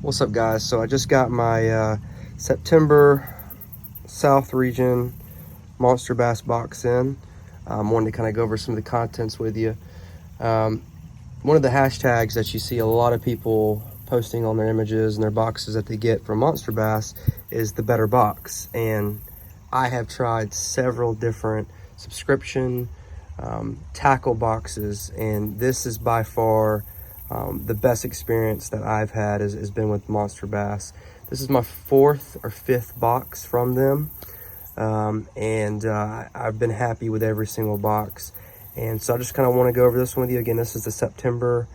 What's up, guys? So I just got my September South Region Monster Bass box in. Wanted to kind of go over some of the contents with you. One of the hashtags that you see a lot of people posting on their images and their boxes that they get from Monster Bass is the better box. And I have tried several different subscription tackle boxes, and this is by far the best experience that I've had has been with Monster Bass. This is my 4th or 5th box from them, and I've been happy with every single box. And so I just kind of want to go over this one with you. Again, this is the September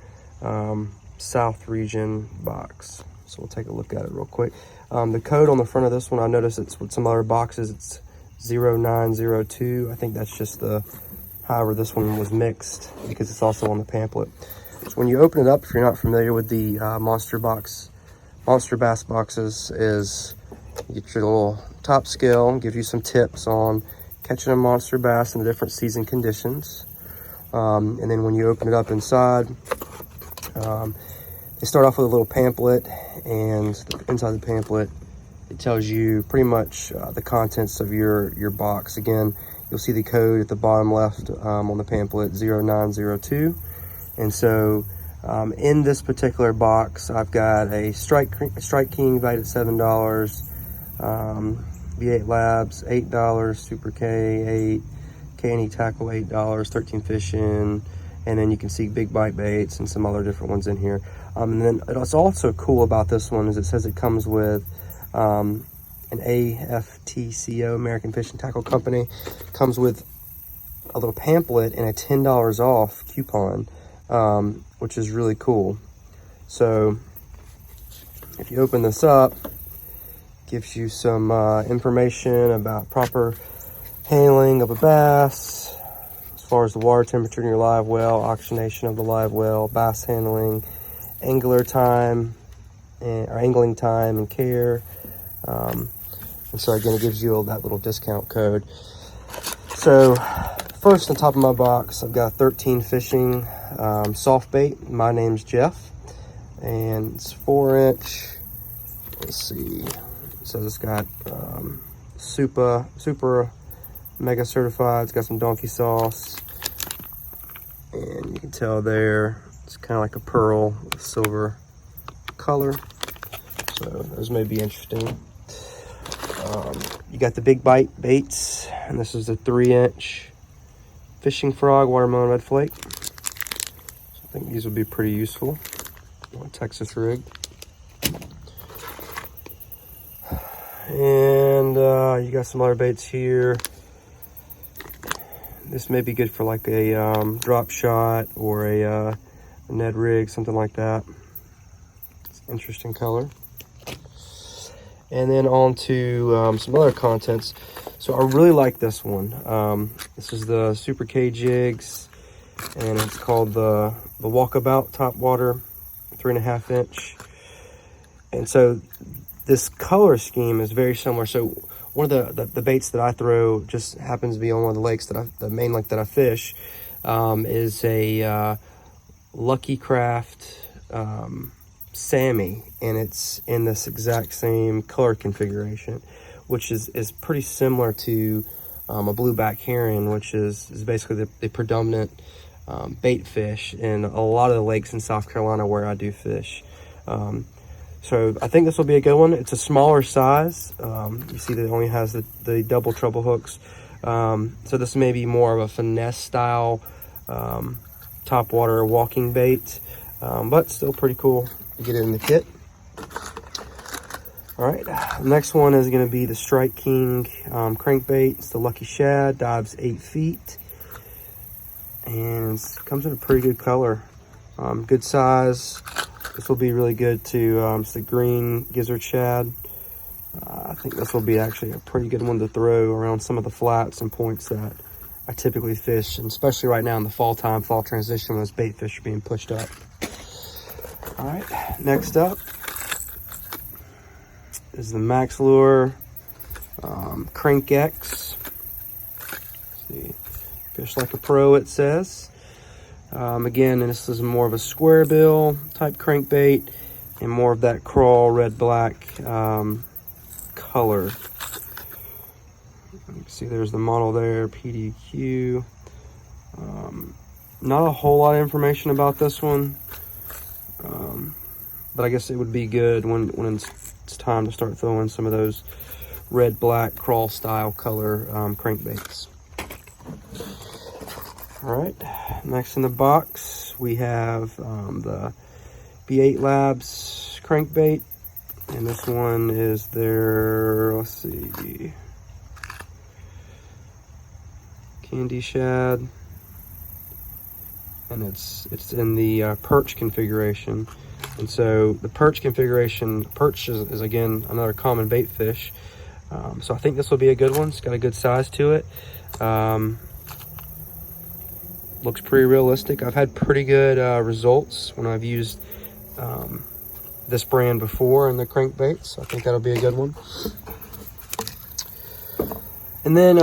South Region box. So we'll take a look at it real quick. The code on the front of this one, I noticed it's with some other boxes, it's 0902. I think that's just however this one was mixed, because it's also on the pamphlet. So when you open it up, if you're not familiar with the Monster Bass boxes, is you get your little top scale, gives you some tips on catching a monster bass in the different season conditions. And then when you open it up inside, they start off with a little pamphlet, and inside the pamphlet, it tells you pretty much the contents of your box. Again, you'll see the code at the bottom left on the pamphlet, 0902. And so in this particular box, I've got a Strike King valued at $7, V8 Labs $8, Super K $8, K&E Tackle $8, 13 Fishing, and then you can see Big Bite Baits and some other different ones in here. And then what's also cool about this one is it says it comes with an AFTCO, American Fishing Tackle Company. Comes with a little pamphlet and a $10 off coupon, which is really cool. So if you open this up, gives you some information about proper handling of a bass, as far as the water temperature in your live well, oxygenation of the live well, bass handling, angler time, or angling time and care. And so again, it gives you that little discount code. So first, on top of my box, I've got 13 Fishing soft bait. My name's Jeff, and it's 4-inch. Let's see. It says it's got super mega certified. It's got some donkey sauce, and you can tell there it's kind of like a pearl with silver color. So those may be interesting. You got the Big Bite Baits, and this is the 3-inch Fishing Frog Watermelon Red Flake. So I think these will be pretty useful on a Texas rig. And you got some other baits here. This may be good for like a drop shot or a Ned rig, something like that. It's an interesting color. And then on to some other contents. So I really like this one. This is the Super K Jigs, and it's called the Walkabout Top Water 3.5-inch. And so this color scheme is very similar. So one of the baits that I throw just happens to be on one of the lakes the main lake that I fish, is a Lucky Craft Sammy, and it's in this exact same color configuration, which is pretty similar to a blueback herring, which is basically the predominant bait fish in a lot of the lakes in South Carolina where I do fish. So I think this will be a good one. It's a smaller size. You see that it only has the double treble hooks. So this may be more of a finesse style top water walking bait, but still pretty cool to get it in the kit. All right, the next one is going to be the Strike King crankbait. It's the Lucky Shad, dives 8 feet, and it comes in a pretty good color, good size. This will be really good to it's the green gizzard shad. I think this will be actually a pretty good one to throw around some of the flats and points that I typically fish, and especially right now in the fall transition when those bait fish are being pushed up. All right, next up is the Max Lure Crank X. See, fish like a pro, it says. Again, this is more of a square bill type crankbait. in more of that crawl red black color. You can see there's the model there, PDQ. Not a whole lot of information about this one, but I guess it would be good when it's time to start throwing some of those red black crawl style color crankbaits. All right, next in the box we have the B8 Labs crankbait, and this one is their, let's see, candy shad, and it's in the perch configuration. And so the perch configuration, perch is again another common bait fish. So I think this will be a good one. It's got a good size to it. Looks pretty realistic. I've had pretty good results when I've used this brand before in the crankbaits. So I think that'll be a good one. And then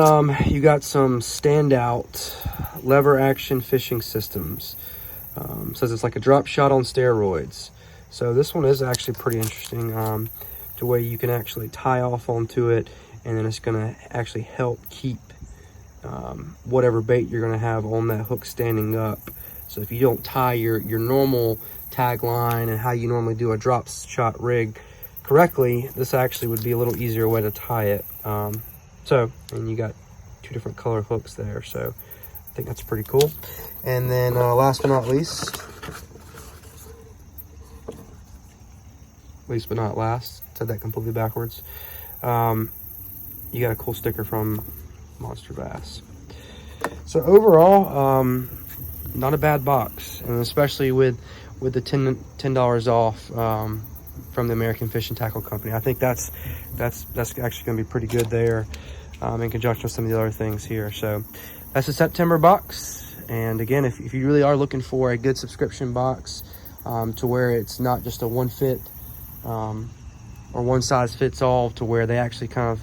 you got some standout lever action fishing systems. Says it's like a drop shot on steroids. So this one is actually pretty interesting, to where you can actually tie off onto it, and then it's going to actually help keep whatever bait you're going to have on that hook standing up. So if you don't tie your normal tag line and how you normally do a drop shot rig correctly, this actually would be a little easier way to tie it. And you got two different color hooks there, so I think that's pretty cool. And then last but not least but not last, said that completely backwards, you got a cool sticker from Monsterbass. So overall, not a bad box, and especially with the $10 off from the American Fish and Tackle Company. I think that's actually going to be pretty good there, in conjunction with some of the other things here. So that's the September box. And again, if you really are looking for a good subscription box, to where it's not just a one fit or one size fits all, to where they actually kind of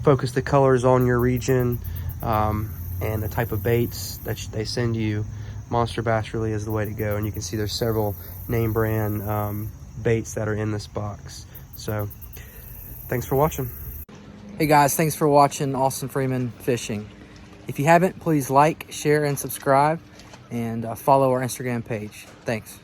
focus the colors on your region and the type of baits that they send you, Monsterbass really is the way to go. And you can see there's several name brand baits that are in this box. So thanks for watching. Hey guys, thanks for watching Austin Freeman Fishing. If you haven't, please like, share, and subscribe, and follow our Instagram page. Thanks.